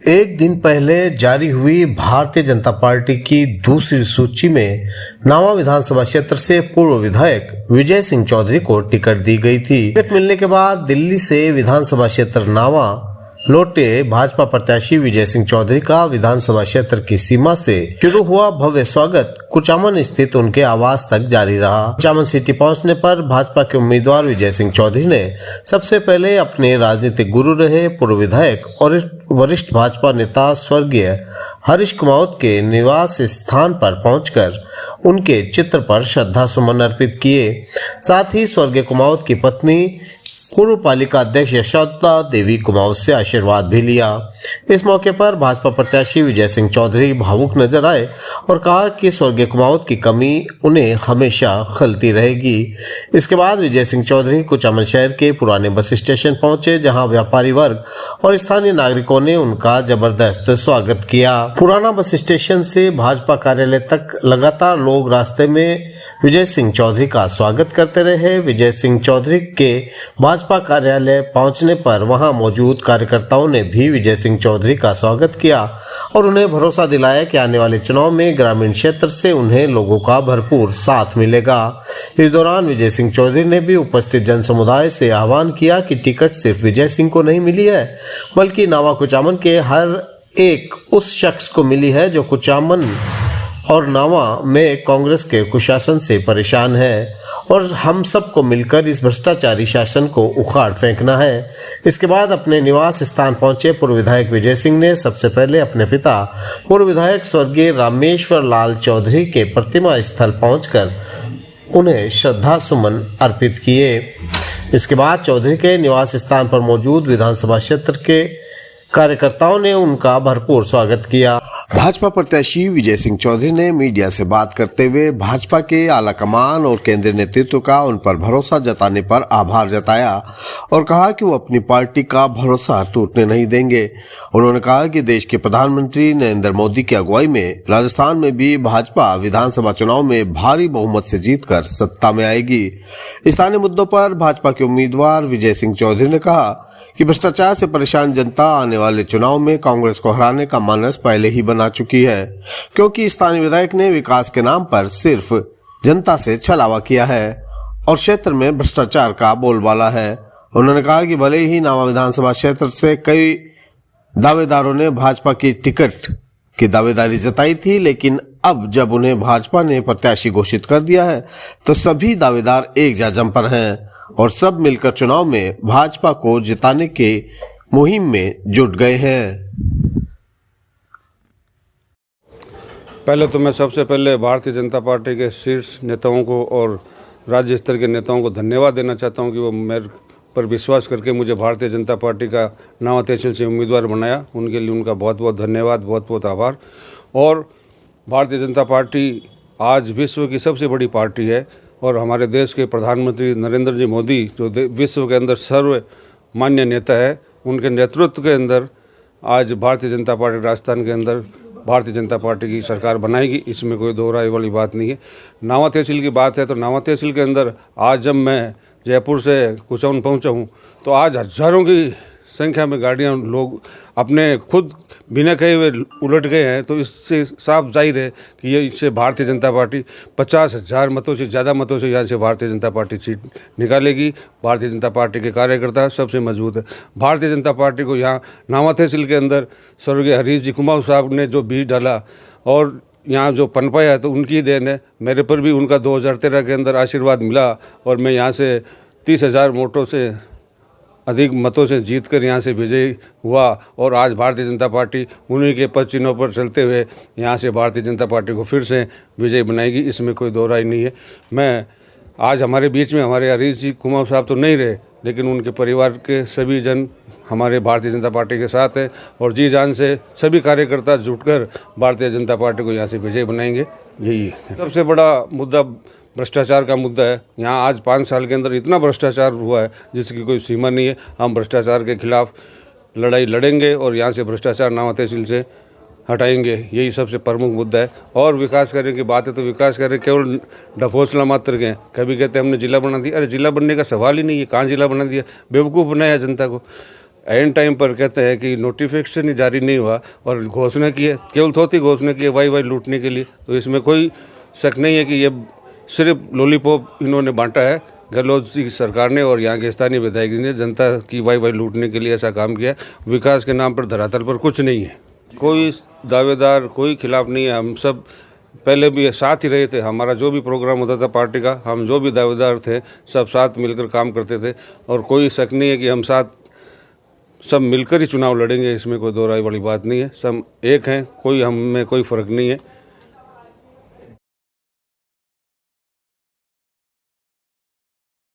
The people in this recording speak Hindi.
एक दिन पहले जारी हुई भारतीय जनता पार्टी की दूसरी सूची में नावा विधानसभा क्षेत्र से पूर्व विधायक विजय सिंह चौधरी को टिकट दी गई थी। टिकट मिलने के बाद दिल्ली से विधानसभा क्षेत्र नावा लौटे भाजपा प्रत्याशी विजय सिंह चौधरी का विधानसभा क्षेत्र की सीमा से शुरू हुआ भव्य स्वागत कुचामन स्थित उनके आवास तक जारी रहा। कुचामन सिटी पहुंचने पर भाजपा के उम्मीदवार विजय सिंह चौधरी ने सबसे पहले अपने राजनीतिक गुरु रहे पूर्व विधायक और वरिष्ठ भाजपा नेता स्वर्गीय हरीश कुमावत के निवास स्थान पर पहुंचकर उनके चित्र पर श्रद्धा सुमन अर्पित किए। साथ ही स्वर्गीय कुमावत की पत्नी पूर्व पालिका अध्यक्ष यशोदा देवी कुमावत से आशीर्वाद भी लिया। इस मौके पर भाजपा प्रत्याशी विजय सिंह चौधरी भावुक नजर आए और कहा कि स्वर्गीय कुमावत की कमी उन्हें हमेशा खलती रहेगी। इसके बाद विजय सिंह चौधरी कुचामन शहर के पुराने बस स्टेशन पहुंचे, जहां व्यापारी वर्ग और स्थानीय नागरिकों ने उनका जबरदस्त स्वागत किया। पुराना बस स्टेशन से भाजपा कार्यालय तक लगातार लोग रास्ते में विजय सिंह चौधरी का स्वागत करते रहे। विजय सिंह चौधरी के भाजपा कार्यालय पहुंचने पर वहां मौजूद कार्यकर्ताओं ने भी विजय सिंह चौधरी का स्वागत किया और उन्हें भरोसा दिलाया कि आने वाले चुनाव में ग्रामीण क्षेत्र से उन्हें लोगों का भरपूर साथ मिलेगा। इस दौरान विजय सिंह चौधरी ने भी उपस्थित जन समुदाय से आह्वान किया कि टिकट सिर्फ विजय सिंह को नहीं मिली है, बल्कि नावा कुचामन के हर एक उस शख्स को मिली है जो कुचामन और नावा में कांग्रेस के कुशासन से परेशान है और हम सबको मिलकर इस भ्रष्टाचारी शासन को उखाड़ फेंकना है। इसके बाद अपने निवास स्थान पहुंचे पूर्व विधायक विजय सिंह ने सबसे पहले अपने पिता पूर्व विधायक स्वर्गीय रामेश्वर लाल चौधरी के प्रतिमा स्थल पहुंचकर उन्हें श्रद्धा सुमन अर्पित किए। इसके बाद चौधरी के निवास स्थान पर मौजूद विधानसभा क्षेत्र के कार्यकर्ताओं ने उनका भरपूर स्वागत किया। भाजपा प्रत्याशी विजय सिंह चौधरी ने मीडिया से बात करते हुए भाजपा के आला कमान और केंद्रीय नेतृत्व का उन पर भरोसा जताने पर आभार जताया और कहा कि वो अपनी पार्टी का भरोसा टूटने नहीं देंगे। उन्होंने कहा कि देश के प्रधानमंत्री नरेंद्र मोदी की अगुवाई में राजस्थान में भी भाजपा विधानसभा चुनाव में भारी बहुमत से जीतकर सत्ता में आएगी। स्थानीय मुद्दों पर भाजपा के उम्मीदवार विजय सिंह चौधरी ने कहा कि भ्रष्टाचार से परेशान जनता आने वाले चुनाव में कांग्रेस को हराने का मानस पहले ही बना चुकी है, क्योंकि स्थानीय विधायक ने विकास के नाम पर सिर्फ जनता से छलावा किया है और क्षेत्र में भ्रष्टाचार का बोलबाला है। उन्होंने कहा कि भले ही नावा विधानसभा क्षेत्र से कई दावेदारों ने भाजपा की टिकट की दावेदारी जताई थी, लेकिन अब जब उन्हें भाजपा ने प्रत्याशी घोषित कर दिया है तो सभी दावेदार एक जाजम पर हैं और सब मिलकर चुनाव में भाजपा को जिताने के मुहिम में जुट गए हैं। पहले तो मैं सबसे पहले भारतीय जनता पार्टी के शीर्ष नेताओं को और राज्य स्तर के नेताओं को धन्यवाद देना चाहता हूं कि वो मेरे पर विश्वास करके मुझे भारतीय जनता पार्टी का नावा तहसील से उम्मीदवार बनाया। उनके लिए उनका बहुत बहुत धन्यवाद, बहुत बहुत आभार। और भारतीय जनता पार्टी आज विश्व की सबसे बड़ी पार्टी है और हमारे देश के प्रधानमंत्री नरेंद्र जी मोदी जो विश्व के अंदर सर्वमान्य नेता है, उनके नेतृत्व के अंदर आज भारतीय जनता पार्टी राजस्थान के अंदर भारतीय जनता पार्टी की सरकार बनाएगी। इसमें कोई दो राय वाली बात नहीं है। नावा तहसील की बात है तो नावा तहसील के अंदर आज जब मैं जयपुर से कुचामन पहुंचा हूं तो आज हजारों की संख्या में गाड़ियां लोग अपने खुद बिना कहे हुए उलट गए हैं। तो इससे साफ जाहिर है कि ये इससे भारतीय जनता पार्टी 50,000 मतों से ज़्यादा मतों से यहाँ से भारतीय जनता पार्टी सीट निकालेगी। भारतीय जनता पार्टी के कार्यकर्ता सबसे मजबूत है। भारतीय जनता पार्टी को यहाँ नावा तहसील के अंदर स्वर्गीय हरीश जी कुमावत साहब ने जो बीज डाला और यहाँ जो पनपाया है तो उनकी देन है। मेरे पर भी उनका 2013 के अंदर आशीर्वाद मिला और मैं यहाँ से 30,000 वोटों से अधिक मतों से जीतकर यहाँ से विजयी हुआ और आज भारतीय जनता पार्टी उन्हीं के पद चिन्हों पर चलते हुए यहाँ से भारतीय जनता पार्टी को फिर से विजयी बनाएगी। इसमें कोई दो राय नहीं है। मैं आज हमारे बीच में हमारे हरीश जी कुमार साहब तो नहीं रहे, लेकिन उनके परिवार के सभी जन हमारे भारतीय जनता पार्टी के साथ हैं और जी जान से सभी कार्यकर्ता जुटकर भारतीय जनता पार्टी को यहाँ से विजयी बनाएंगे। यही है सबसे बड़ा मुद्दा, भ्रष्टाचार का मुद्दा है। यहाँ आज 5 साल के अंदर इतना भ्रष्टाचार हुआ है जिसकी कोई सीमा नहीं है। हम भ्रष्टाचार के खिलाफ लड़ाई लड़ेंगे और यहाँ से भ्रष्टाचार नावा तहसील से हटाएंगे। यही सबसे प्रमुख मुद्दा है। और विकास करने की बात है तो विकास करें केवल ढकोसला मात्र के। कभी कहते हैं हमने जिला बना दिया, अरे जिला बनने का सवाल ही नहीं है। कहाँ जिला बना दिया, बेवकूफ़ बनाया जनता को। एंड टाइम पर कहते हैं कि नोटिफिकेशन ही जारी नहीं हुआ और घोषणा की है, केवल थोड़ी घोषणा की है वाई लूटने के लिए। तो इसमें कोई शक नहीं है कि ये सिर्फ लॉलीपॉप इन्होंने बांटा है, गहलोत की सरकार ने और यहाँ के स्थानीय विधायक ने जनता की वाई लूटने के लिए ऐसा काम किया। विकास के नाम पर धरातल पर कुछ नहीं है, कोई दावेदार कोई खिलाफ नहीं है। हम सब पहले भी साथ ही रहे थे, हमारा जो भी प्रोग्राम होता था पार्टी का, हम जो भी दावेदार थे सब साथ मिलकर काम करते थे और कोई शक नहीं है कि हम साथ सब मिलकर ही चुनाव लड़ेंगे। इसमें कोई दो राय वाली बात नहीं है, सब एक हैं, कोई हम में कोई फ़र्क नहीं है।